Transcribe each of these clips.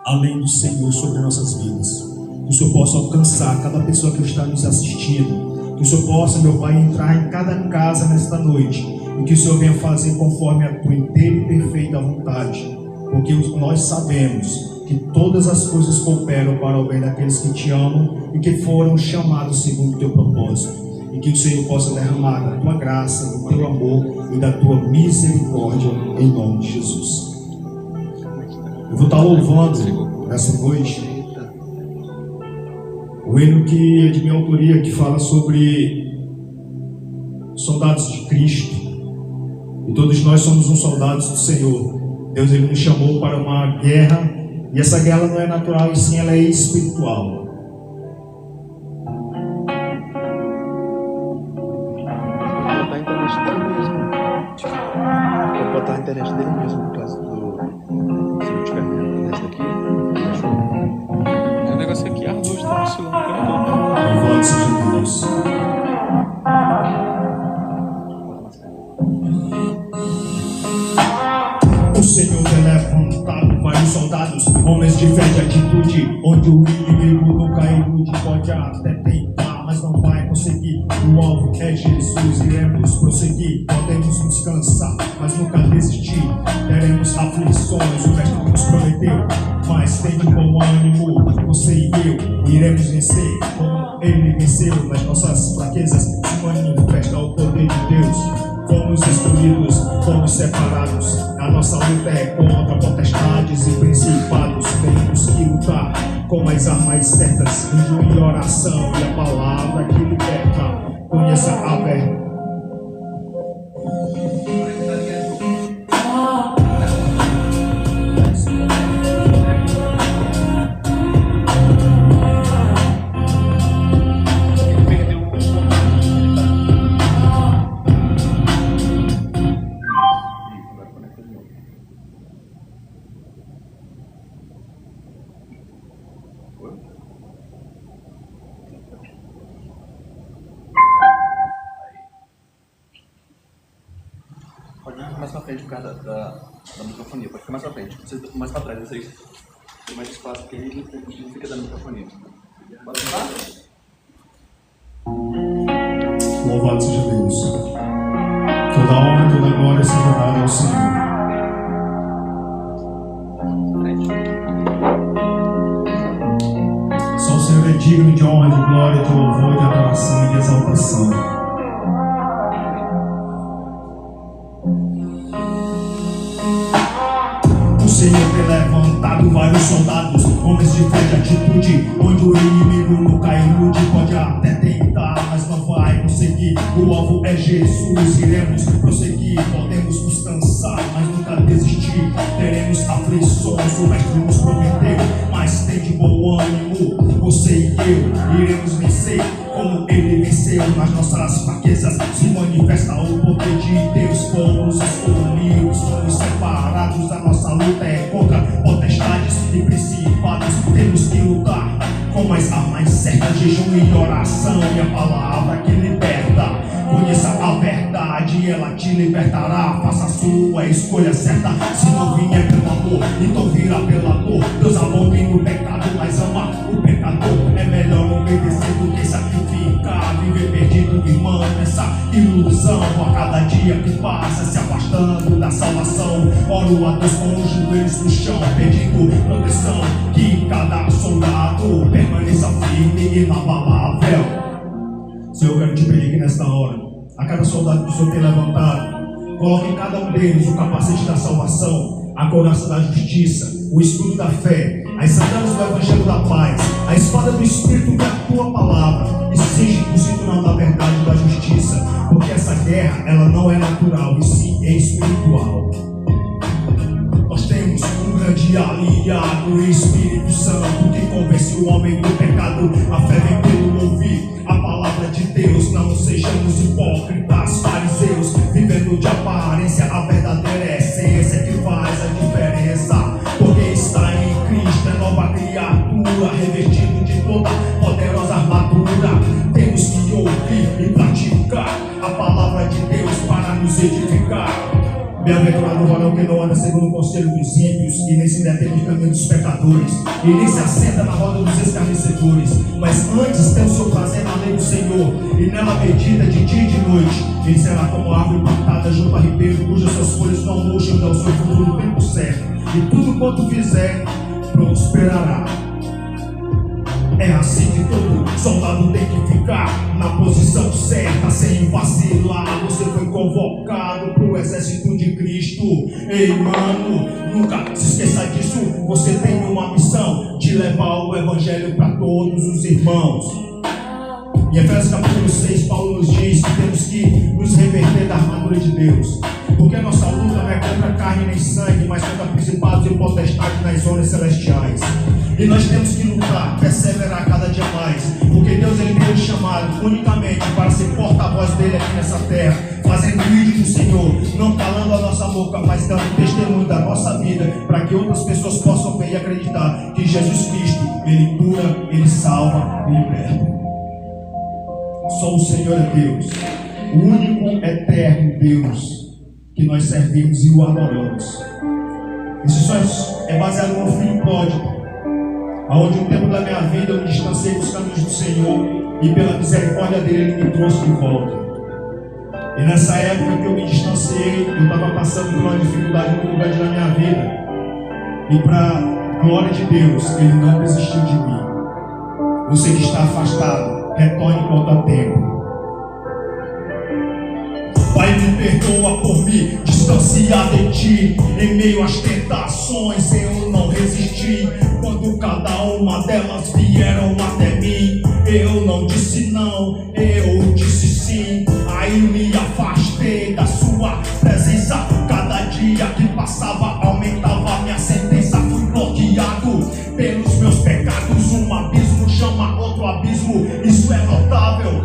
além do Senhor sobre nossas vidas. Que o Senhor possa alcançar cada pessoa que está nos assistindo. Que o Senhor possa, meu Pai, entrar em cada casa nesta noite. E que o Senhor venha fazer conforme a tua inteira e perfeita vontade. Porque nós sabemos que todas as coisas cooperam para o bem daqueles que te amam e que foram chamados segundo o teu propósito. E que o Senhor possa derramar da tua graça, do teu amor e da tua misericórdia em nome de Jesus. Eu vou estar louvando nessa noite o hino que é de minha autoria, que fala sobre soldados de Cristo. E todos nós somos uns soldados do Senhor. Deus, Ele nos chamou para uma guerra, e essa guerra não é natural, e sim ela é espiritual. Vou botar a internet dele mesmo, no caso do... Se não tiver nessa daqui, O negócio aqui, a luz tá oscilando o tempo todo. Louvado seja Deus. O Senhor tem levantado vários soldados, homens de fé e de atitude, onde o inimigo nunca ilude, pode até tentar, mas não vai conseguir. O alvo é Jesus, iremos prosseguir, podemos nos cansar, mas nunca desistir. Teremos aflições, o mestre nos prometeu, mas tem de bom ânimo, você e eu iremos vencer, como ele venceu. Nas nossas fraquezas se manifesta o poder de Deus. Fomos escolhidos, fomos separados. A nossa luta é contra potestades e principados. Temos que lutar com as armas certas, jejum e oração e a palavra que liberta. Conheça a verdade. pode ficar mais pra frente por causa da microfonia. Pode ficar mais pra frente. Você mais pra trás, vocês tem mais espaço, porque aí não fica dando microfonia. Bora lá? Louvado seja Deus. Toda honra e toda glória seja dada ao Senhor. Só o Senhor é digno de honra, de glória, de louvor, de adoração e de exaltação. O Senhor tem levantado vários soldados, homens de fé e de atitude, onde o inimigo nunca ilude, pode até tentar, mas não vai conseguir. O alvo é Jesus, iremos prosseguir, podemos nos cansar, mas nunca desistir. Teremos aflições, o mestre nos prometeu, mas tem de bom ânimo, você e eu iremos vencer, como ele venceu. Nas nossas fraquezas se manifesta o poder de Deus. Fomos escolhidos, fomos separados, a nossa luta é contra potestades e principados. Temos que lutar com as armas certas, jejum e oração e a palavra que liberta. Conheça a verdade, ela te libertará. Faça a sua escolha certa. Se não vier pelo amor, então virá pelo amor. Deus abomina o pecado, mas ama o pecador. É melhor obedecer do que sacrificar. Viver perdido, irmão, essa ilusão. A cada dia que passa, se afastando da salvação. Oro a Deus com os joelhos no chão, pedindo proteção. Que cada soldado permaneça firme e inabalável. Senhor, eu quero te pedir que nesta hora, a cada soldado que o Senhor tem levantado, coloque em cada um deles o capacete da salvação, a couraça da justiça, o escudo da fé, as sandálias do evangelho da paz, a espada do Espírito que é a tua palavra, e seja o cinturão da verdade e da justiça, porque essa guerra, ela não é natural, e sim é espiritual. Nós temos um grande aliado, o Espírito Santo, que convence o homem do pecado. A fé vem pelo ouvir a palavra de Deus. Não sejamos hipócritas, fariseus, vivendo de aparência. A verdadeira essência que faz a diferença, porque está em Cristo, é nova criatura, revestido de toda poderosa armadura. Temos que ouvir e praticar a palavra de Deus para nos edificar. Bem-aventurado o varão que não anda segundo o conselho dos ímpios, e nem se detém no caminho dos pecadores, e nem se assenta na roda dos escarnecedores, mas antes tem o seu prazer na lei do Senhor, e nela medita de dia e de noite. Ele será como árvore plantada junto a ribeiro, cujas suas folhas não murcham, dão o seu fruto no tempo certo, e tudo quanto fizer prosperará. É assim que todo soldado tem que ficar na posição certa, sem vacilar. Você foi convocado pro exército de Cristo. Ei, mano, nunca se esqueça disso. Você tem uma missão de levar o evangelho para todos os irmãos. Em Efésios capítulo 6, Paulo nos diz que temos que nos reverter da armadura de Deus, porque nossa luta não é contra carne nem sangue, mas contra principados e potestades nas zonas celestiais. E nós temos que lutar, perseverar cada dia mais, porque Deus ele tem nos chamado unicamente para ser porta-voz dele aqui nessa terra, fazendo vídeo do Senhor, não calando a nossa boca, mas dando testemunho da nossa vida, para que outras pessoas possam ver e acreditar que Jesus Cristo, ele cura, ele salva e liberta. Só o Senhor é Deus, o único eterno Deus que nós servimos e o adoramos. Esse sonho é baseado no Filho Pródigo, aonde um tempo da minha vida eu me distanciei dos caminhos do Senhor e pela misericórdia dele ele me trouxe de volta. E nessa época que eu me distanciei, eu estava passando por uma dificuldade muito grande na minha vida, e para glória de Deus, ele não desistiu de mim. Você que está afastado, retorne enquanto há tempo. Pai, me perdoa por me distanciar de ti. Em meio às tentações eu não resisti. Quando cada uma delas vieram até mim, eu não disse não, eu disse sim. Aí me afastei da sua presença. Cada dia que passava aumentava minha sentença. Fui bloqueado pelos meus pecados. Um abismo chama outro abismo, isso é notável,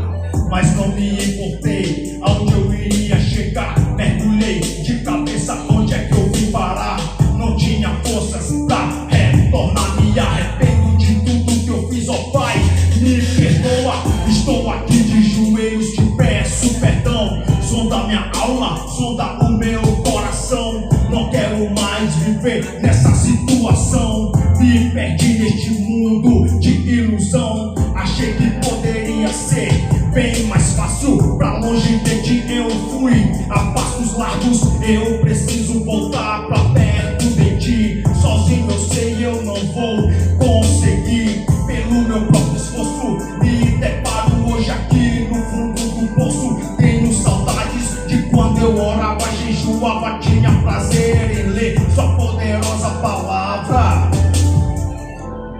mas não me importei aonde eu iria chegar. Mergulhei de cabeça, onde é que eu vim parar? Não tinha forças pra retornar. Me arrependo de tudo que eu fiz, ó Pai, me perdoa. Estou aqui de joelhos, te peço perdão. Sonda minha alma, sonda o meu coração. Não quero mais viver nessa situação. Me perdi neste mundo de ilusão. Achei que poderia ser bem mais fácil. Pra longe de ti eu fui a passos largos. Eu preciso voltar pra perto de ti. Sozinho eu sei eu não vou conseguir. Pelo meu próprio esforço me deparo hoje aqui no fundo do poço. Tenho saudades de quando eu orava, jejuava, tinha prazer em ler sua poderosa palavra.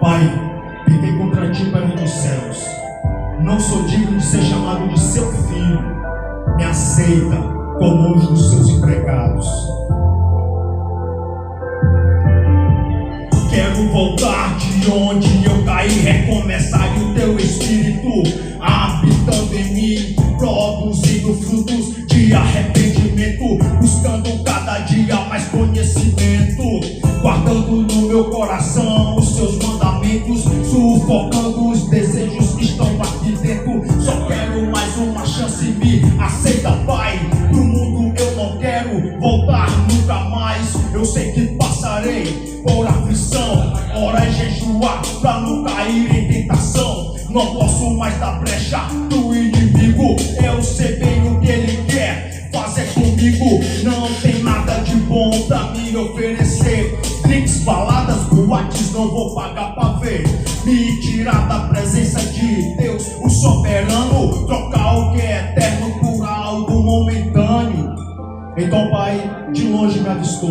Pai, pequei contra ti perante os céus. Não sou digno de ser chamado de seu filho. Me aceita como um dos seus empregados. Quero voltar de onde eu caí, recomeçar e o teu espírito habitando em mim, produzindo frutos de arrependimento, buscando cada dia mais conhecimento, guardando no meu coração os seus mandamentos, sufocando os desejos que estão aqui dentro. Só quero mais uma chance, me aceita, Pai. Pro mundo eu não quero voltar nunca mais. Eu sei que passarei por aflição, ora é jejuar pra não cair em tentação. Não posso mais dar brecha do inimigo. Eu sei bem o que ele quer fazer comigo. Não tem nada de bom pra me oferecer. Drinks, baladas, boates, não vou pagar pra ver. Me tirar da presença de Deus, o soberano. Trocar o que é eterno por algo momentâneo. Então, Pai, de longe me avistou,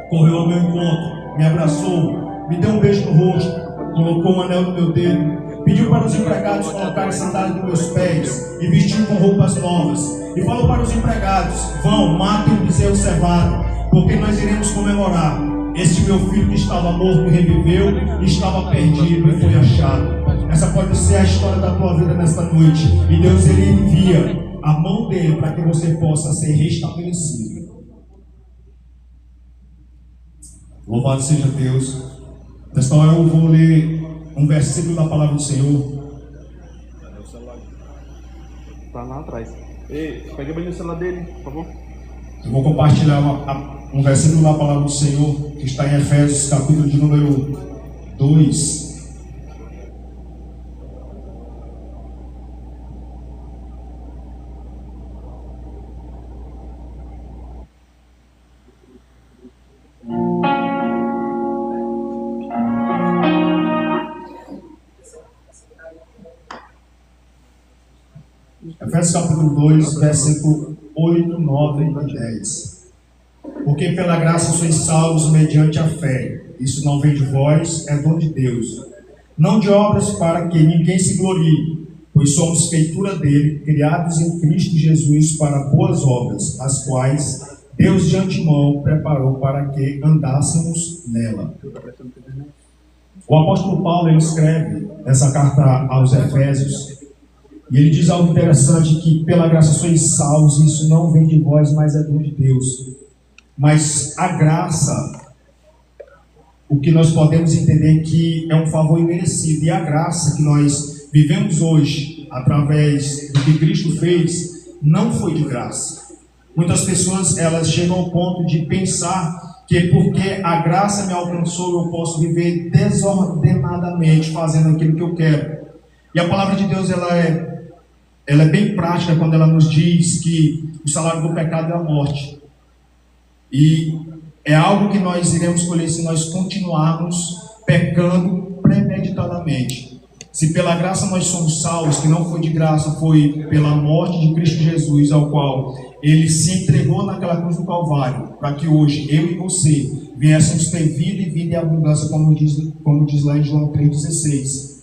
correu ao meu encontro, me abraçou, me deu um beijo no rosto, colocou um anel no meu dedo, pediu para os empregados colocarem sandálias nos meus pés e vestir com roupas novas. E falou para os empregados: vão, matem o bezerro cevado, porque nós iremos comemorar. Este meu filho que estava morto reviveu, estava perdido e foi achado. Essa pode ser a história da tua vida nesta noite. E Deus ele envia a mão dele para que você possa ser restabelecido. Louvado seja Deus. Nesta hora eu vou ler um versículo da palavra do Senhor. Tá lá atrás. Ei, pega bem o celular dele, por favor. Eu vou compartilhar um versículo da palavra do Senhor que está em Efésios, capítulo de número 2. Efésios capítulo 2, versículo 8, 9 e 10. Porque pela graça sois salvos mediante a fé. Isso não vem de vós, é dom de Deus. Não de obras para que ninguém se glorie, pois somos feitura dele, criados em Cristo Jesus para boas obras, as quais Deus de antemão preparou para que andássemos nela. O apóstolo Paulo, ele escreve essa carta aos Efésios, e ele diz algo interessante, que pela graça sois salvos, isso não vem de vós, mas é dom de Deus. Mas a graça, o que nós podemos entender que é um favor imerecido, e a graça que nós vivemos hoje, através do que Cristo fez, não foi de graça. Muitas pessoas, elas chegam ao ponto de pensar que porque a graça me alcançou, eu posso viver desordenadamente, fazendo aquilo que eu quero. E a palavra de Deus, ela é bem prática quando ela nos diz que o salário do pecado é a morte. E é algo que nós iremos colher se nós continuarmos pecando premeditadamente. Se pela graça nós somos salvos, que não foi de graça, foi pela morte de Cristo Jesus, ao qual Ele se entregou naquela cruz do Calvário, para que hoje eu e você viéssemos ter vida e vida em abundância, como diz lá em João 3,16.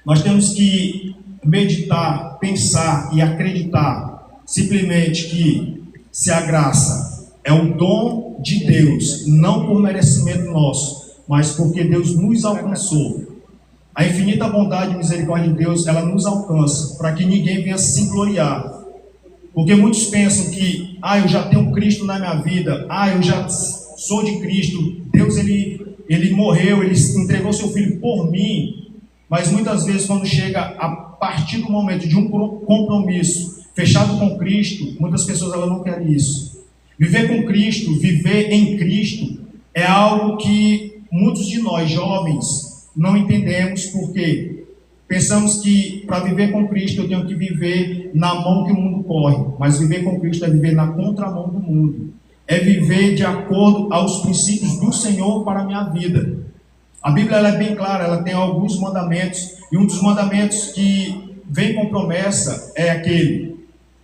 Nós temos que meditar, pensar e acreditar simplesmente que se a graça é um dom de Deus, não por merecimento nosso, mas porque Deus nos alcançou. A infinita bondade e misericórdia de Deus, ela nos alcança, para que ninguém venha se gloriar. Porque muitos pensam que, eu já tenho Cristo na minha vida, eu já sou de Cristo, Deus ele morreu, ele entregou seu Filho por mim. Mas muitas vezes, quando chega a partir do momento de um compromisso fechado com Cristo, muitas pessoas elas não querem isso. Viver com Cristo, viver em Cristo, é algo que muitos de nós, jovens, não entendemos, porque pensamos que para viver com Cristo eu tenho que viver na mão que o mundo corre, mas viver com Cristo é viver na contramão do mundo, é viver de acordo aos princípios do Senhor para a minha vida. A Bíblia ela é bem clara, ela tem alguns mandamentos, e um dos mandamentos que vem com promessa é aquele: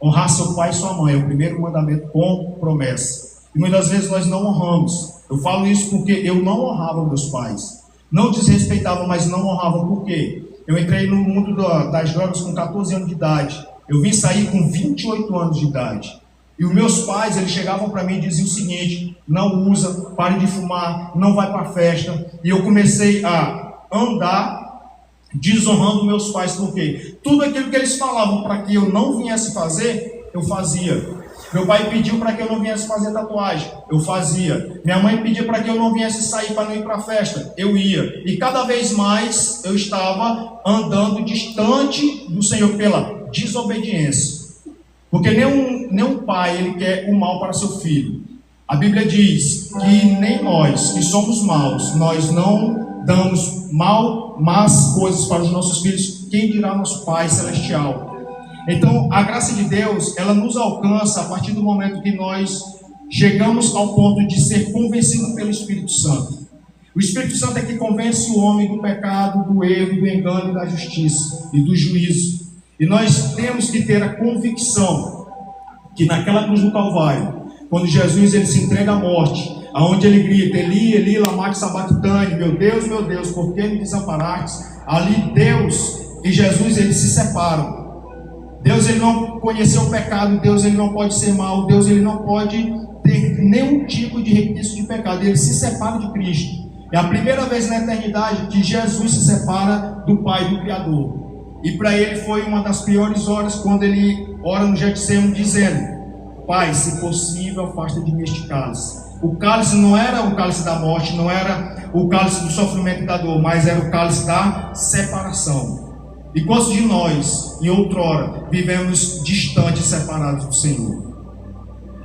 honrar seu pai e sua mãe, é o primeiro mandamento com promessa. E muitas vezes nós não honramos. Eu falo isso porque eu não honrava meus pais. Não desrespeitava, mas não honrava. Por quê? Eu entrei no mundo das drogas com 14 anos de idade. Eu vim sair com 28 anos de idade. E os meus pais, eles chegavam para mim e diziam o seguinte: não usa, pare de fumar, não vai para a festa. E eu comecei a andar desonrando meus pais. Por quê? Tudo aquilo que eles falavam para que eu não viesse fazer, eu fazia. Meu pai pediu para que eu não viesse fazer tatuagem, eu fazia. Minha mãe pedia para que eu não viesse sair para não ir para a festa, eu ia. E cada vez mais eu estava andando distante do Senhor pela desobediência. Porque nenhum pai ele quer o mal para seu filho. A Bíblia diz que nem nós, que somos maus, nós não damos más coisas para os nossos filhos, quem dirá nosso Pai Celestial. Então, a graça de Deus, ela nos alcança a partir do momento que nós chegamos ao ponto de ser convencidos pelo Espírito Santo. O Espírito Santo é que convence o homem do pecado, do erro, do engano e da justiça e do juízo. E nós temos que ter a convicção que naquela cruz do Calvário, quando Jesus ele se entrega à morte, aonde ele grita: Eli, Eli, lama sabachthani, meu Deus, por que me desamparaste? Ali Deus e Jesus eles se separam. Deus ele não conheceu o pecado, Deus ele não pode ser mau, Deus ele não pode ter nenhum tipo de requisito de pecado, ele se separa de Cristo. É a primeira vez na eternidade que Jesus se separa do Pai, do Criador. E para ele foi uma das piores horas quando ele ora no Getsemane dizendo: Pai, se possível, afasta de mim este cálice. O cálice não era o cálice da morte, não era o cálice do sofrimento e da dor, mas era o cálice da separação. E quantos de nós, em outrora, vivemos distantes, separados do Senhor?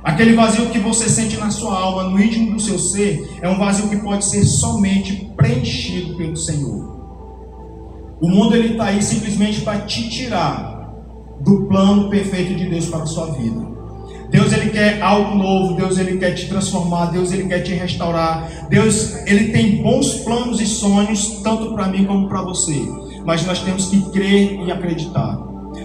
Aquele vazio que você sente na sua alma, no íntimo do seu ser, é um vazio que pode ser somente preenchido pelo Senhor. O mundo está aí simplesmente para te tirar do plano perfeito de Deus para a sua vida. Deus ele quer algo novo, Deus ele quer te transformar, Deus ele quer te restaurar. Deus ele tem bons planos e sonhos, tanto para mim como para você. Mas nós temos que crer e acreditar.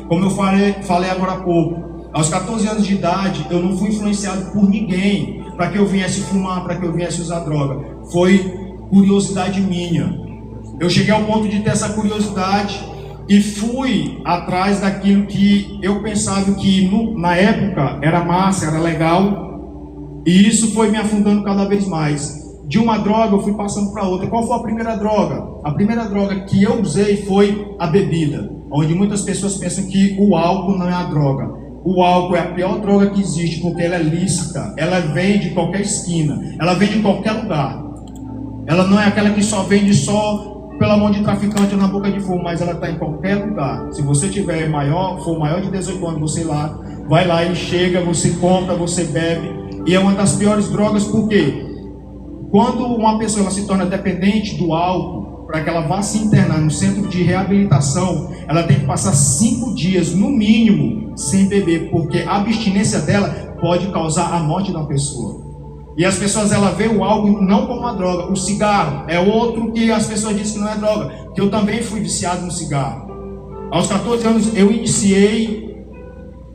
Como eu falei agora há pouco, aos 14 anos de idade, eu não fui influenciado por ninguém para que eu viesse fumar, para que eu viesse usar droga. Foi curiosidade minha. Eu cheguei ao ponto de ter essa curiosidade e fui atrás daquilo que eu pensava que na época era massa, era legal. E isso foi me afundando cada vez mais. De uma droga eu fui passando para outra. Qual foi a primeira droga? A primeira droga que eu usei foi a bebida. Onde muitas pessoas pensam que o álcool não é a droga. O álcool é a pior droga que existe, porque ela é lícita, ela vem de qualquer esquina, ela vem de qualquer lugar. Ela não é aquela que só vende só pela mão de traficante ou na boca de fumo, mas ela está em qualquer lugar. Se você tiver for maior de 18 anos, você vai lá e chega, você compra, você bebe. E é uma das piores drogas, porque quando uma pessoa ela se torna dependente do álcool, para que ela vá se internar no centro de reabilitação, ela tem que passar 5 dias, no mínimo, sem beber, porque a abstinência dela pode causar a morte da pessoa. E as pessoas, ela vê o álcool não como uma droga. O cigarro é outro que as pessoas dizem que não é droga, que eu também fui viciado no cigarro. Aos 14 anos, eu iniciei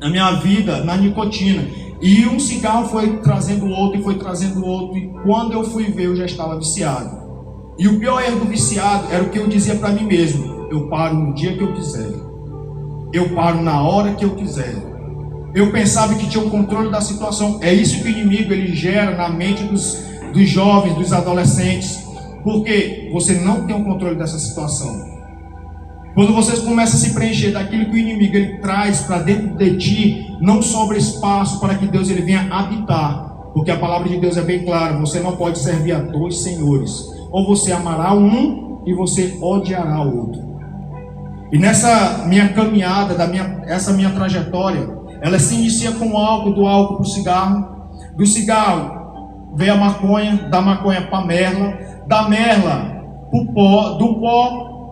a minha vida na nicotina. E um cigarro foi trazendo outro, e foi trazendo outro, e quando eu fui ver, eu já estava viciado. E o pior erro do viciado era o que eu dizia para mim mesmo: eu paro no dia que eu quiser, eu paro na hora que eu quiser. Eu pensava que tinha o controle da situação. É isso que o inimigo ele gera na mente dos jovens, dos adolescentes, porque você não tem o controle dessa situação. Quando você começa a se preencher daquilo que o inimigo ele traz para dentro de ti, não sobra espaço para que Deus ele venha habitar, porque a palavra de Deus é bem clara: você não pode servir a 2 senhores. Ou você amará um e você odiará o outro. E nessa minha caminhada, essa minha trajetória, ela se inicia com o álcool, do álcool para o cigarro. Do cigarro veio a maconha, da maconha para a merla, da merla para o pó, do pó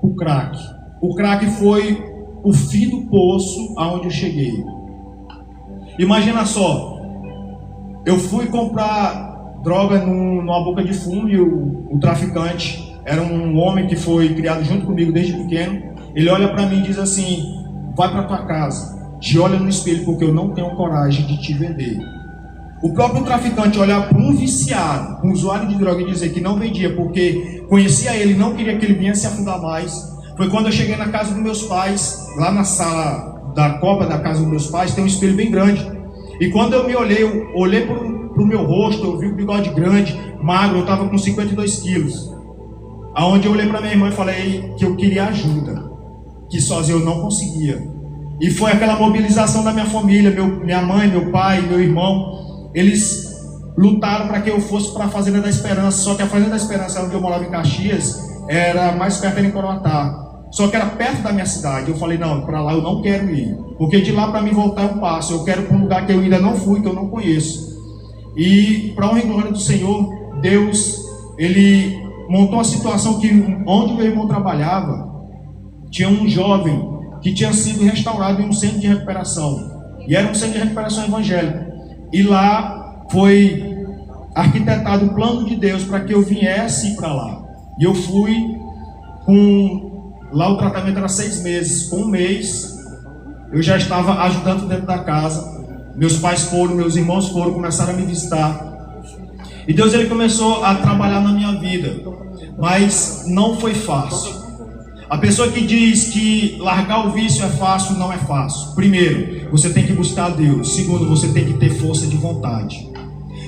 para o crack. O crack foi o fim do poço aonde eu cheguei. Imagina só, eu fui comprar droga numa boca de fumo e o traficante era um homem que foi criado junto comigo desde pequeno. Ele olha para mim e diz assim: vai para tua casa, te olha no espelho, porque eu não tenho coragem de te vender. O próprio traficante olhar para um viciado, um usuário de droga, e dizer que não vendia porque conhecia ele, não queria que ele viesse se afundar mais. Foi quando eu cheguei na casa dos meus pais, lá na sala da copa da casa dos meus pais, tem um espelho bem grande. E quando eu me olhei pro meu rosto, eu vi o bigode grande, magro, eu estava com 52 quilos. Aonde eu olhei para minha irmã e falei que eu queria ajuda, que sozinho eu não conseguia. E foi aquela mobilização da minha família, minha mãe, meu pai, meu irmão. Eles lutaram para que eu fosse para a Fazenda da Esperança. Só que a Fazenda da Esperança, onde eu morava em Caxias, era mais perto, era em Coroatá. Só que era perto da minha cidade. Eu falei: não, para lá eu não quero ir, porque de lá para mim voltar é um passo. Eu quero para um lugar que eu ainda não fui, que eu não conheço. E para honra e glória do Senhor, Deus, ele montou uma situação que onde meu irmão trabalhava, tinha um jovem que tinha sido restaurado em um centro de recuperação. E era um centro de recuperação evangélica. E lá foi arquitetado o plano de Deus para que eu viesse para lá. E eu fui lá o tratamento era 6 meses. Com 1 mês, eu já estava ajudando dentro da casa. Meus pais foram, meus irmãos foram, começaram a me visitar. E Deus ele começou a trabalhar na minha vida. Mas não foi fácil. A pessoa que diz que largar o vício é fácil, não é fácil. Primeiro, você tem que buscar a Deus. Segundo, você tem que ter força de vontade.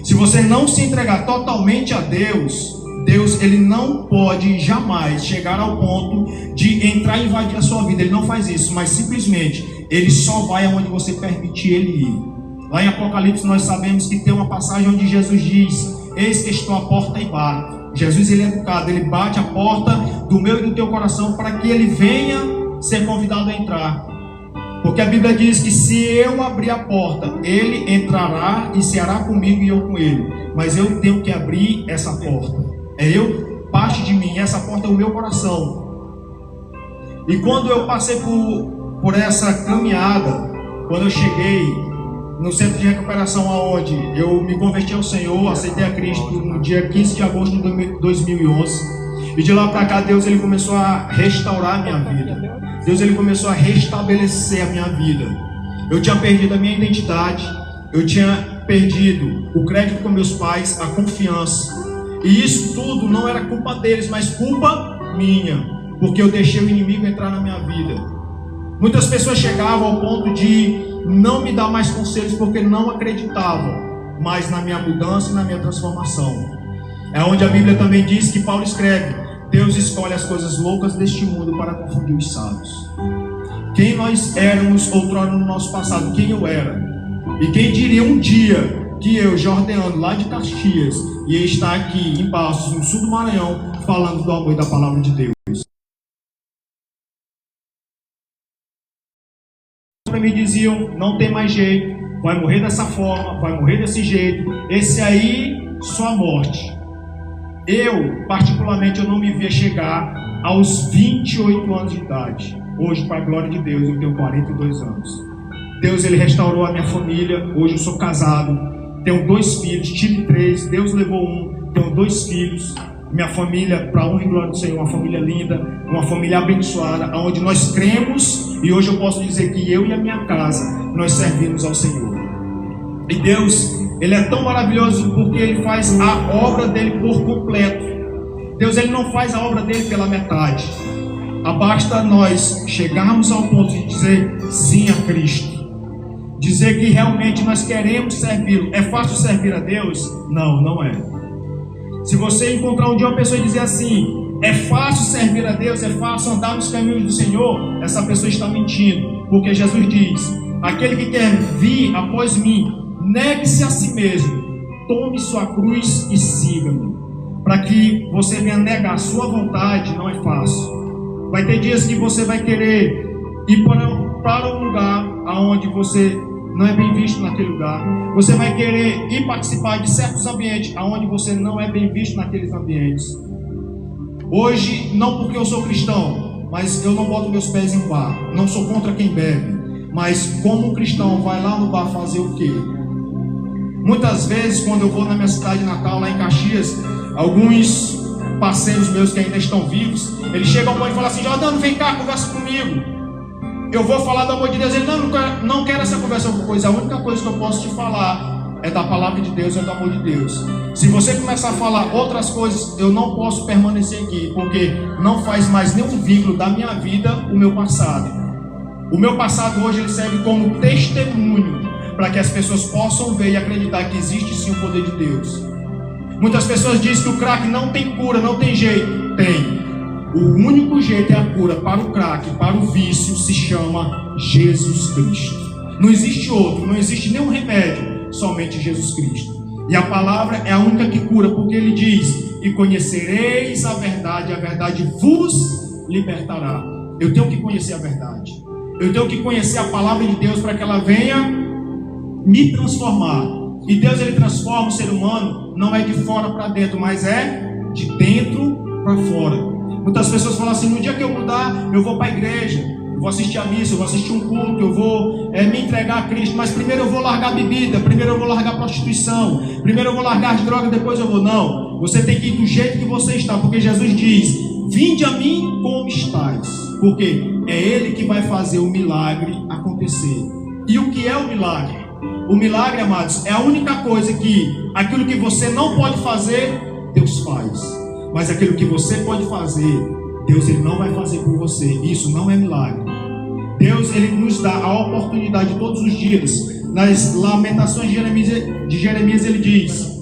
Se você não se entregar totalmente a Deus, Deus ele não pode jamais chegar ao ponto de entrar e invadir a sua vida. Ele não faz isso, mas simplesmente ele só vai aonde você permitir ele ir. Lá em Apocalipse nós sabemos que tem uma passagem onde Jesus diz: eis que estou à porta e bato. Jesus ele é educado, ele bate a porta do meu e do teu coração para que ele venha ser convidado a entrar. Porque a Bíblia diz que se eu abrir a porta, ele entrará e ceará comigo e eu com ele. Mas eu tenho que abrir essa porta. Parte de mim, essa porta é o meu coração. E quando eu passei por essa caminhada, quando eu cheguei no centro de recuperação, aonde eu me converti ao Senhor, aceitei a Cristo no dia 15 de agosto de 2011. E de lá para cá, Deus ele começou a restaurar a minha vida. Deus ele começou a restabelecer a minha vida. Eu tinha perdido a minha identidade. Eu tinha perdido o crédito com meus pais, a confiança. E isso tudo não era culpa deles, mas culpa minha. Porque eu deixei o inimigo entrar na minha vida. Muitas pessoas chegavam ao ponto de não me dar mais conselhos porque não acreditavam mais na minha mudança e na minha transformação. É onde a Bíblia também diz que Paulo escreve: Deus escolhe as coisas loucas deste mundo para confundir os sábios. Quem nós éramos outrora no nosso passado, quem eu era. E quem diria um dia que eu, Jordeano, lá de Caxias, ia estar aqui em Passos, no sul do Maranhão, falando do amor e da palavra de Deus. Me diziam: não tem mais jeito, vai morrer dessa forma, vai morrer desse jeito, esse aí, só morte. Eu, particularmente, eu não me via chegar aos 28 anos de idade. Hoje, para a glória de Deus, eu tenho 42 anos. Deus, ele restaurou a minha família. Hoje eu sou casado, tenho 2 filhos, tive 3, Deus levou 1, tenho 2 filhos. Minha família, para a honra e glória do Senhor, uma família linda, uma família abençoada, onde nós cremos, e hoje eu posso dizer que eu e a minha casa, nós servimos ao Senhor. E Deus, ele é tão maravilhoso porque ele faz a obra dele por completo. Deus, ele não faz a obra dele pela metade. Basta nós chegarmos ao ponto de dizer sim a Cristo, dizer que realmente nós queremos servi-lo. É fácil servir a Deus? Não, não é. Se você encontrar um dia uma pessoa e dizer assim: é fácil servir a Deus, é fácil andar nos caminhos do Senhor, essa pessoa está mentindo. Porque Jesus diz: aquele que quer vir após mim, negue-se a si mesmo, tome sua cruz e siga-me. Para que você venha negar a sua vontade, não é fácil. Vai ter dias que você vai querer ir para um lugar onde você não é bem visto naquele lugar. Você vai querer ir participar de certos ambientes onde você não é bem visto naqueles ambientes. Hoje, não porque eu sou cristão, mas eu não boto meus pés em bar. Não sou contra quem bebe. Mas como um cristão vai lá no bar fazer o quê? Muitas vezes, quando eu vou na minha cidade natal, lá em Caxias, alguns parceiros meus que ainda estão vivos, eles chegam ao e falam assim: Jordano, vem cá, conversa comigo. Eu vou falar do amor de Deus. Ele: não quero essa conversa com coisa. A única coisa que eu posso te falar é da palavra de Deus, é do amor de Deus. Se você começar a falar outras coisas, eu não posso permanecer aqui, porque não faz mais nenhum vínculo da minha vida o meu passado. O meu passado hoje ele serve como testemunho para que as pessoas possam ver e acreditar que existe sim o poder de Deus. Muitas pessoas dizem que o crack não tem cura, não tem jeito. Tem. O único jeito é a cura para o crack, para o vício, se chama Jesus Cristo. Não existe outro, não existe nenhum remédio, somente Jesus Cristo. E a palavra é a única que cura, porque ele diz: e conhecereis a verdade vos libertará. Eu tenho que conhecer a verdade. Eu tenho que conhecer a palavra de Deus para que ela venha me transformar. E Deus ele transforma o ser humano, não é de fora para dentro, mas é de dentro para fora. Muitas pessoas falam assim: no dia que eu mudar, eu vou para a igreja, eu vou assistir a missa, eu vou assistir um culto, eu vou me entregar a Cristo, mas primeiro eu vou largar a bebida, primeiro eu vou largar a prostituição, primeiro eu vou largar as drogas, depois eu vou. Não, você tem que ir do jeito que você está, porque Jesus diz: vinde a mim como estáis, porque é Ele que vai fazer o milagre acontecer. E o que é o milagre? O milagre, amados, é a única coisa que aquilo que você não pode fazer, Deus faz. Mas aquilo que você pode fazer, Deus ele não vai fazer por você. Isso não é milagre. Deus ele nos dá a oportunidade todos os dias. Nas lamentações de Jeremias ele diz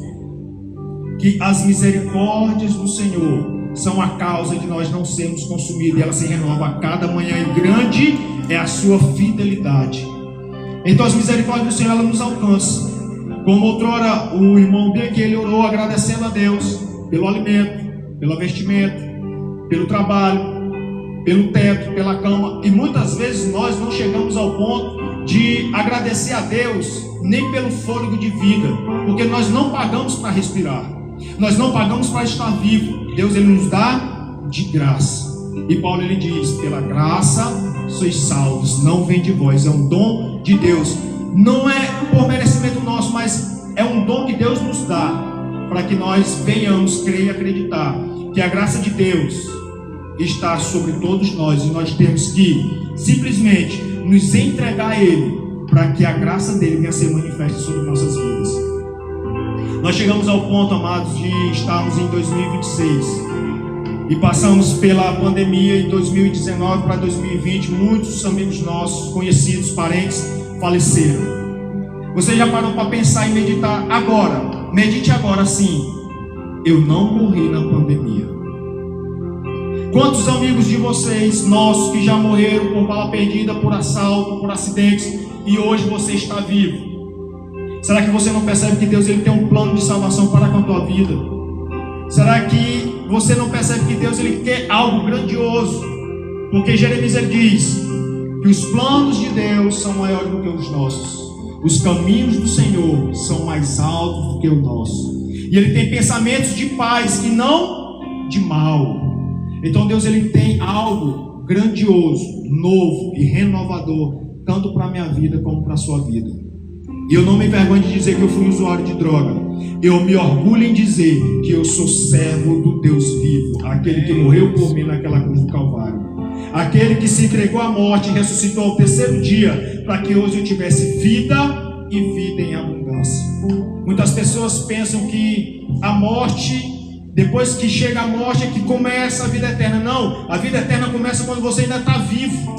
que as misericórdias do Senhor são a causa de nós não sermos consumidos. E ela se renova a cada manhã, e grande é a sua fidelidade. Então as misericórdias do Senhor ela nos alcançam. Como outrora o irmão dele que ele orou agradecendo a Deus pelo alimento, pelo vestimento, pelo trabalho. pelo teto, pela cama, e muitas vezes nós não chegamos ao ponto de agradecer a Deus nem pelo fôlego de vida, porque nós não pagamos para respirar, nós não pagamos para estar vivo. Deus, ele nos dá de graça. E Paulo, ele diz: pela graça sois salvos, não vem de vós, é um dom de Deus, não é por merecimento nosso, mas é um dom que Deus nos dá, para que nós venhamos crer e acreditar que a graça de Deus está sobre todos nós, e nós temos que simplesmente nos entregar a Ele, para que a graça dele venha a ser manifesta sobre nossas vidas. Nós chegamos ao ponto, amados, de estarmos em 2026 e passamos pela pandemia em 2019 para 2020. Muitos amigos nossos, conhecidos, parentes faleceram. Você já parou para pensar e meditar agora? Medite agora assim: eu não morri na pandemia. Quantos amigos de vocês, nossos, que já morreram por bala perdida, por assalto, por acidentes, e hoje você está vivo? Será que você não percebe que Deus, ele tem um plano de salvação para com a tua vida? Será que você não percebe que Deus, ele quer algo grandioso? Porque Jeremias, ele diz que os planos de Deus são maiores do que os nossos, os caminhos do Senhor são mais altos do que o nosso, e ele tem pensamentos de paz e não de mal. Então Deus, ele tem algo grandioso, novo e renovador, tanto para a minha vida como para a sua vida. E eu não me envergonho de dizer que eu fui usuário de droga. Eu me orgulho em dizer que eu sou servo do Deus vivo, aquele que morreu por mim naquela cruz do Calvário, aquele que se entregou à morte e ressuscitou ao terceiro dia, para que hoje eu tivesse vida e vida em abundância. Muitas pessoas pensam que a morte, depois que chega a morte, é que começa a vida eterna. Não, a vida eterna começa quando você ainda está vivo,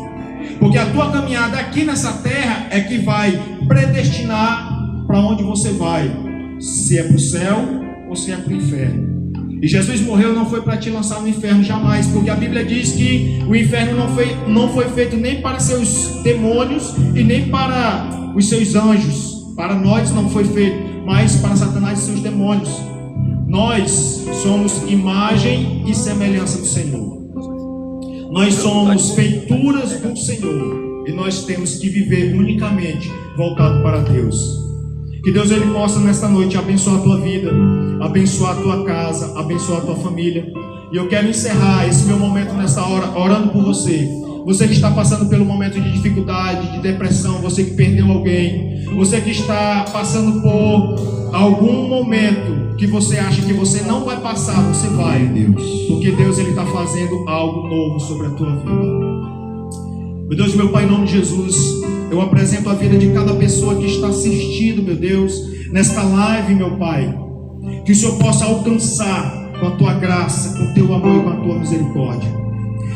porque a tua caminhada aqui nessa terra é que vai predestinar para onde você vai, se é para o céu ou se é para o inferno. E Jesus morreu não foi para te lançar no inferno, jamais, porque a Bíblia diz que o inferno não foi feito nem para seus demônios e nem para os seus anjos. Para nós não foi feito, mas para Satanás e seus demônios. Nós somos imagem e semelhança do Senhor. Nós somos feituras do Senhor, e nós temos que viver unicamente voltado para Deus. Que Deus, ele possa nesta noite abençoar a tua vida, abençoar a tua casa, abençoar a tua família. E eu quero encerrar esse meu momento nessa hora orando por você. Você que está passando pelo momento de dificuldade, de depressão, você que perdeu alguém, você que está passando por algum momento que você acha que você não vai passar, você vai, Deus, porque Deus, ele está fazendo algo novo sobre a tua vida. Meu Deus, meu Pai, em nome de Jesus, eu apresento a vida de cada pessoa que está assistindo, meu Deus, nesta live, meu Pai, que o Senhor possa alcançar com a tua graça, com o teu amor e com a tua misericórdia.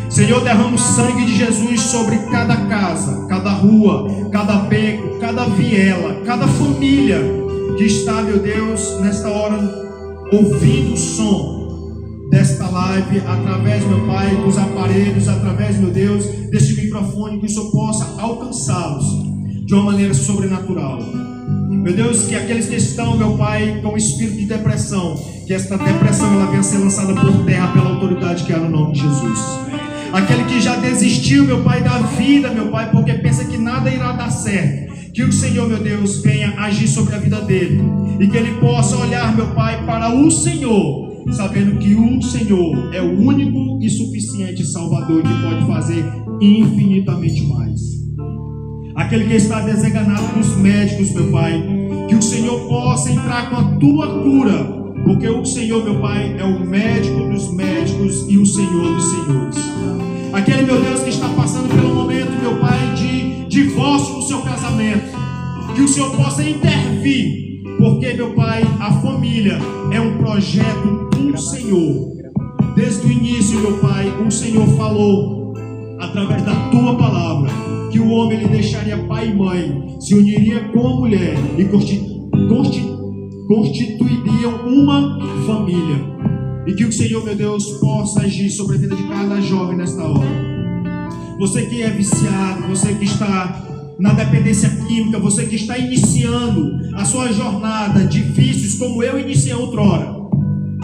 Senhor, derrama o sangue de Jesus sobre cada casa, cada rua, cada beco, cada viela, cada família que está, meu Deus, nesta hora ouvindo o som desta live, através, meu Pai, dos aparelhos, através, meu Deus, deste microfone, que o Senhor possa alcançá-los de uma maneira sobrenatural. Meu Deus, que aqueles que estão, meu Pai, com espírito de depressão, que esta depressão ela venha ser lançada por terra pela autoridade que há no nome de Jesus. Aquele que já desistiu, meu Pai, da vida, meu Pai, porque pensa que nada irá dar certo, que o Senhor, meu Deus, venha agir sobre a vida dele, e que ele possa olhar, meu Pai, para o Senhor, sabendo que o Senhor é o único e suficiente Salvador, que pode fazer infinitamente mais. Aquele que está desenganado dos médicos, meu Pai, que o Senhor possa entrar com a tua cura, porque o Senhor, meu Pai, é o médico dos médicos e o Senhor dos senhores. Aquele, meu Deus, que está passando pelo momento, meu Pai, de divórcio no seu casamento, que o Senhor possa intervir, porque, meu Pai, a família é um projeto do Senhor. Desde o início, meu Pai, o Senhor falou, através da tua palavra, que o homem ele deixaria pai e mãe, se uniria com a mulher e constituiriam uma família. E que o Senhor, meu Deus, possa agir sobre a vida de cada jovem nesta hora. Você que é viciado, você que está na dependência química, você que está iniciando a sua jornada de vícios, como eu iniciei outrora,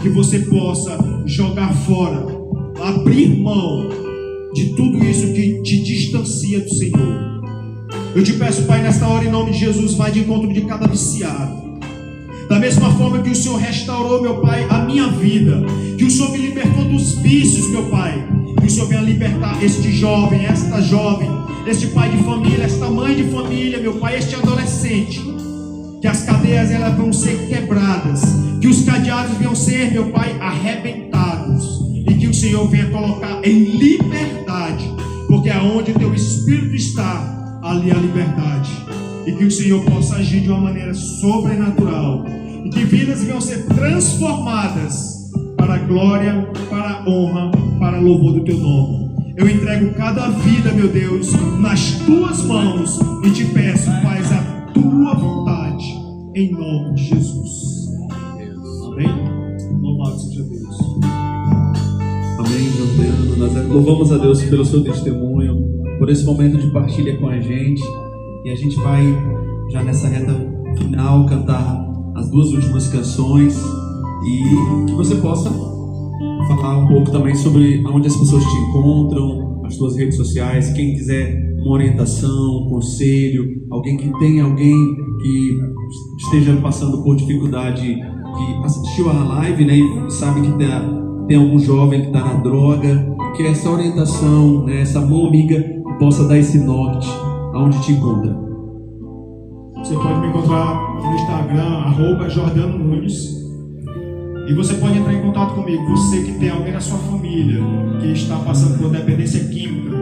que você possa jogar fora, abrir mão de tudo isso que te distancia do Senhor. Eu te peço, Pai, nesta hora, em nome de Jesus, vai de encontro de cada viciado. Da mesma forma que o Senhor restaurou, meu Pai, a minha vida, que o Senhor me libertou dos vícios, meu Pai, que o Senhor venha libertar este jovem, esta jovem, este pai de família, esta mãe de família, meu Pai, este adolescente, que as cadeias elas vão ser quebradas, que os cadeados venham ser, meu Pai, arrebentados, e que o Senhor venha colocar em liberdade, porque aonde o Teu Espírito está, ali há liberdade, e que o Senhor possa agir de uma maneira sobrenatural, e que vidas venham ser transformadas para a glória, para a honra, para o louvor do Teu nome. Eu entrego cada vida, meu Deus, nas Tuas mãos, e te peço, faz a Tua vontade, em nome de Jesus. Amém? Louvado seja Deus. Amém, Jordano. Nós louvamos a Deus pelo seu testemunho, por esse momento de partilha com a gente. E a gente vai, já nessa reta final, cantar as duas últimas canções. E que você possa falar um pouco também sobre onde as pessoas te encontram, as suas redes sociais. Quem quiser uma orientação, um conselho, alguém que esteja passando por dificuldade, que assistiu a live, né, e sabe que tem algum jovem que está na droga, que essa orientação, né, essa mão amiga possa dar esse norte aonde te encontra. Você pode me encontrar no Instagram, @Jordano Nunes. E você pode entrar em contato comigo. Você que tem alguém na sua família que está passando por dependência química.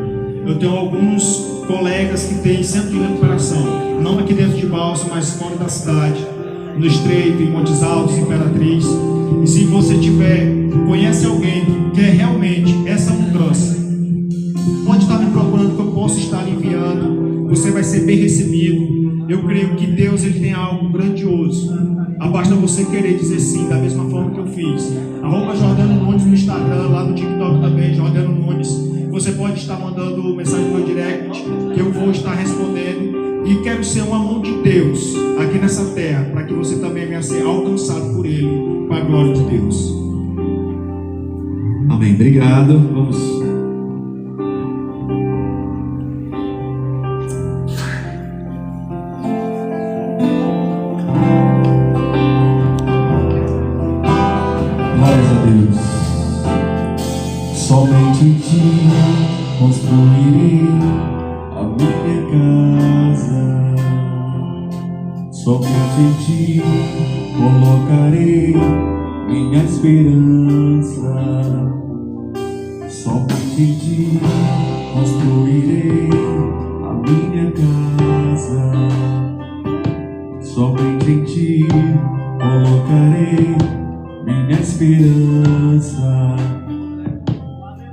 Eu tenho alguns colegas que têm centro de recuperação, não aqui dentro de Balsa, mas fora da cidade, no Estreito, em Montes Altos, Imperatriz. E se você conhece alguém que quer realmente essa mudança, pode estar me procurando, que eu posso estar enviando. Você vai ser bem recebido. Eu creio que Deus ele tem algo grandioso. Basta você querer dizer sim, da mesma forma que eu fiz. @Jordano Nunes no Instagram, lá no TikTok também, Jordano Nunes. Você pode estar mandando mensagem no meu direct, que eu vou estar respondendo. E quero ser uma mão de Deus aqui nessa terra, para que você também venha ser alcançado por Ele, para a glória de Deus. Amém. Obrigado. Vamos. Somente em Ti construirei a minha casa. Somente em Ti colocarei minha esperança. Somente em Ti construirei a minha casa. Somente em Ti colocarei minha esperança.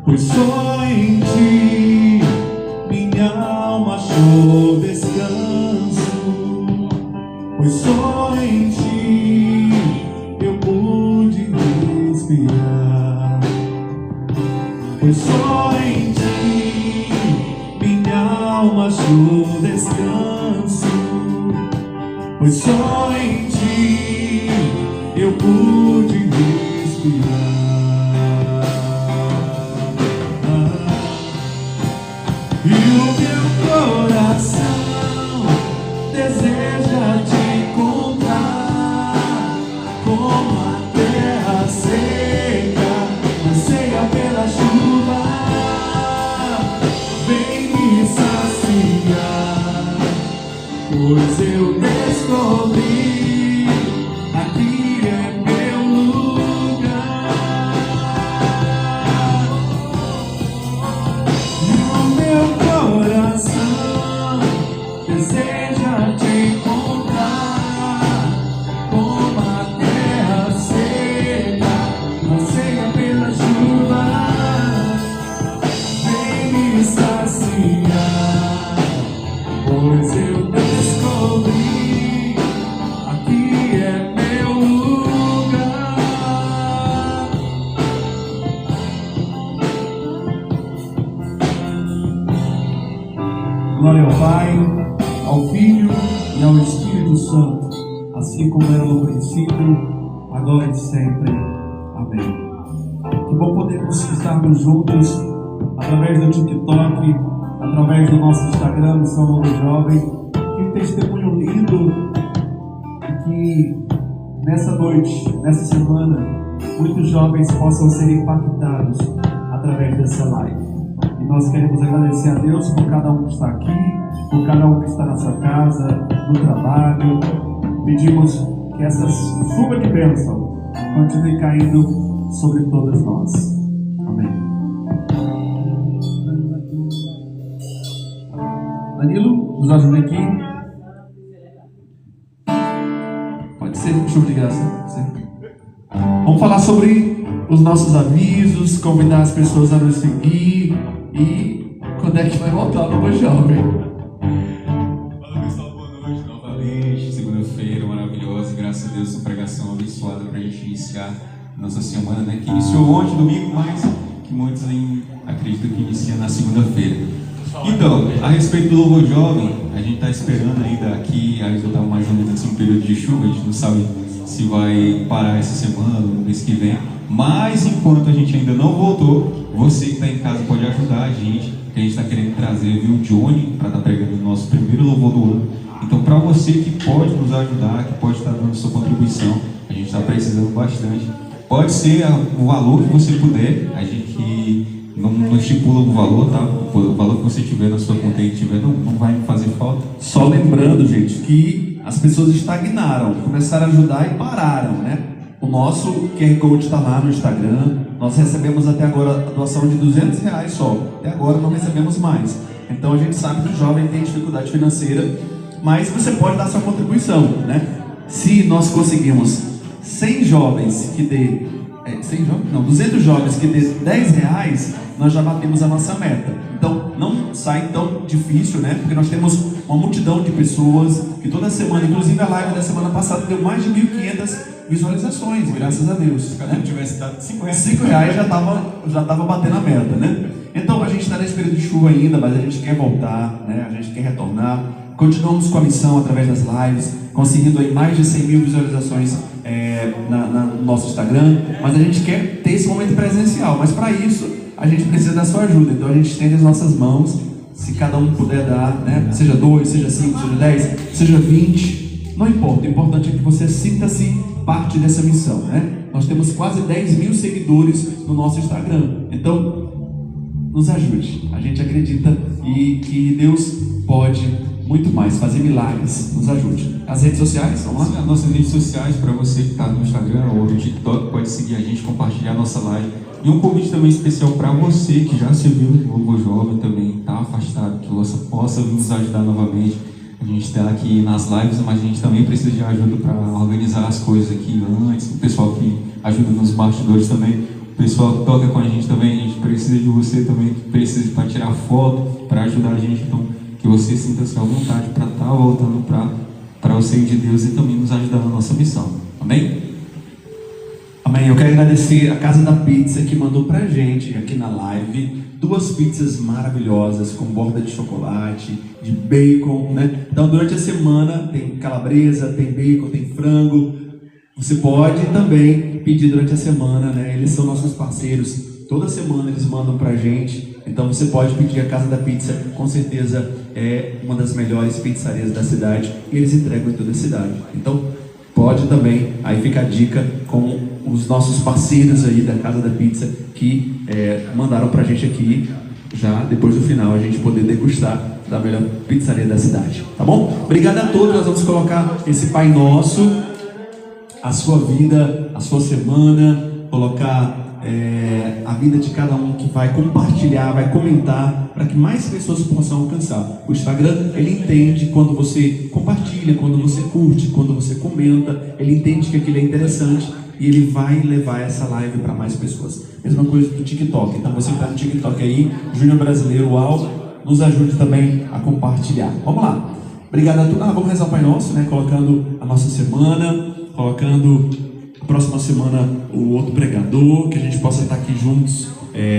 Pois só em Ti minha alma achou descanso. Pois só em Ti eu pude respirar. Pois só em Ti minha alma achou descanso. Pois só em Ti eu pude respirar. E o meu coração deseja Te encontrar, como a terra seca anseia pela chuva. Vem me saciar, pois eu descobri aqui é meu lugar. Coração deseja Te encontrar, como a terra seca anseia pela chuva. Vem me saciar, pois eu descobri aqui é meu lugar. Glória ao Pai, ao Filho e ao Espírito Santo, assim como era no princípio, agora e sempre. Amém. Que bom podermos estarmos juntos através do TikTok, através do nosso Instagram, Missão Novo Jovem. Que testemunho lindo e que nessa noite, nessa semana, muitos jovens possam ser impactados através dessa live. E nós queremos agradecer a Deus por cada um que está aqui, por cada um que está na sua casa, no trabalho. Pedimos que essa chuva de bênção continue caindo sobre todas nós. Amém. Danilo, nos ajude aqui. Pode ser, chuva de graça. Sim. Vamos falar sobre os nossos avisos, convidar as pessoas a nos seguir e quando é que vai voltar o Novo Jovem. Fala pessoal, boa noite novamente. Segunda-feira maravilhosa, graças a Deus, uma pregação abençoada para a gente iniciar nossa semana, né? Que iniciou ontem, domingo, mas que muitos acreditam que inicia na segunda-feira. Então, a respeito do Novo Jovem, a gente está esperando ainda aqui, a gente está mais ou menos assim um período de chuva, a gente não sabe se vai parar essa semana, no mês que vem, mas enquanto a gente ainda não voltou, você que está em casa pode ajudar a gente, que a gente está querendo trazer, viu, o Johnny, para estar pregando o nosso primeiro louvor do ano. Então, para você que pode nos ajudar, que pode estar dando sua contribuição, a gente está precisando bastante. Pode ser o valor que você puder, a gente não estipula o valor, tá? O valor que você tiver na sua conta e tiver não vai fazer falta. Só lembrando, gente, que as pessoas estagnaram, começaram a ajudar e pararam, né? O nosso QR Code está lá no Instagram. Nós recebemos até agora a doação de R$200 só. Até agora não recebemos mais. Então a gente sabe que o jovem tem dificuldade financeira, mas você pode dar sua contribuição, né? Se nós conseguimos 100 jovens que dê 200 jovens que dê R$10, nós já batemos a nossa meta. Então não sai tão difícil, né? Porque nós temos uma multidão de pessoas que toda semana, inclusive a live da semana passada deu mais de 1.500 visualizações, graças a Deus. Se cada um tivesse dado R$5 já estava batendo a meta, né? Então a gente está nesse período de chuva ainda, mas a gente quer voltar, né? A gente quer retornar. Continuamos com a missão através das lives, conseguindo aí mais de 100 mil visualizações no nosso Instagram, mas a gente quer ter esse momento presencial, mas para isso a gente precisa da sua ajuda. Então a gente estende as nossas mãos, se cada um puder dar, né? Seja 2, seja 5, seja 10, seja 20, não importa, o importante é que você sinta-se parte dessa missão, né? Nós temos quase 10 mil seguidores no nosso Instagram, então nos ajude, a gente acredita e que Deus pode muito mais, fazer milagres, nos ajude. As redes sociais, vamos lá? Sim, as nossas redes sociais, para você que está no Instagram ou no TikTok, pode seguir a gente, compartilhar a nossa live. E um convite também especial para você que já serviu no Novo Jovem também, está afastado, que você possa vir nos ajudar novamente. A gente está aqui nas lives, mas a gente também precisa de ajuda para organizar as coisas aqui antes. O pessoal que ajuda nos bastidores também, o pessoal que toca com a gente também, a gente precisa de você também, que precisa para tirar foto, para ajudar a gente. Então, que você sinta-se à vontade para estar voltando para o seio de Deus e também nos ajudar na nossa missão. Amém? Amém. Eu quero agradecer a Casa da Pizza que mandou pra gente aqui na live 2 pizzas maravilhosas com borda de chocolate, de bacon, né? Então durante a semana tem calabresa, tem bacon, tem frango. Você pode também pedir durante a semana, né? Eles são nossos parceiros. Toda semana eles mandam pra gente. Então você pode pedir a Casa da Pizza, com certeza é uma das melhores pizzarias da cidade e eles entregam em toda a cidade. Então pode também, aí fica a dica com os nossos parceiros aí da Casa da Pizza que mandaram pra gente aqui, já depois do final a gente poder degustar da melhor pizzaria da cidade, tá bom? Obrigado a todos, nós vamos colocar esse Pai Nosso, a sua vida, a sua semana, colocar a vida de cada um que vai compartilhar, vai comentar, para que mais pessoas possam alcançar. O Instagram, ele entende quando você compartilha, quando você curte, quando você comenta, ele entende que aquilo é interessante e ele vai levar essa live para mais pessoas. Mesma coisa do TikTok. Então você está no TikTok aí, Júnior Brasileiro UAU, nos ajude também a compartilhar. Vamos lá. Obrigado a todos. Vamos rezar o Pai Nosso, né? Colocando a nossa semana, colocando a próxima semana o outro pregador, que a gente possa estar aqui juntos,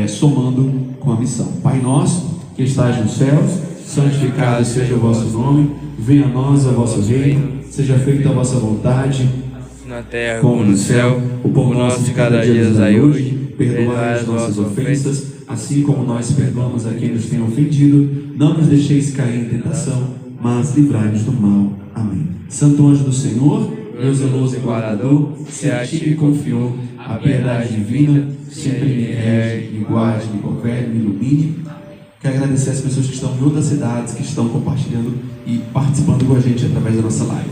somando com a missão. Pai Nosso, que estás nos céus, santificado seja o vosso nome, venha a nós o vosso reino, seja feita a vossa vontade, na terra como no céu. O pão nosso de cada dia nos dai hoje, perdoai as nossas ofensas, assim como nós perdoamos a quem nos tem ofendido. Não nos deixeis cair em tentação, mas livrai-nos do mal. Amém. Santo anjo do Senhor, meu zeloso e guardador, se a ti me confiou a piedade divina, sempre me rege, me guarde, me governe, me ilumine. Quero agradecer as pessoas que estão em outras cidades, que estão compartilhando e participando com a gente através da nossa live.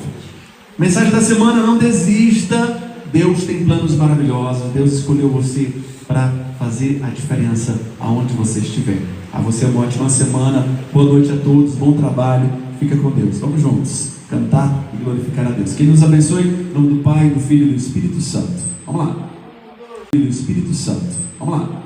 Mensagem da semana: não desista. Deus tem planos maravilhosos. Deus escolheu você para fazer a diferença aonde você estiver. A você uma ótima semana. Boa noite a todos. Bom trabalho. Fica com Deus. Vamos juntos cantar e glorificar a Deus. Quem nos abençoe, em nome do Pai, do Filho e do Espírito Santo. Vamos lá. Do Espírito Santo. Vamos lá.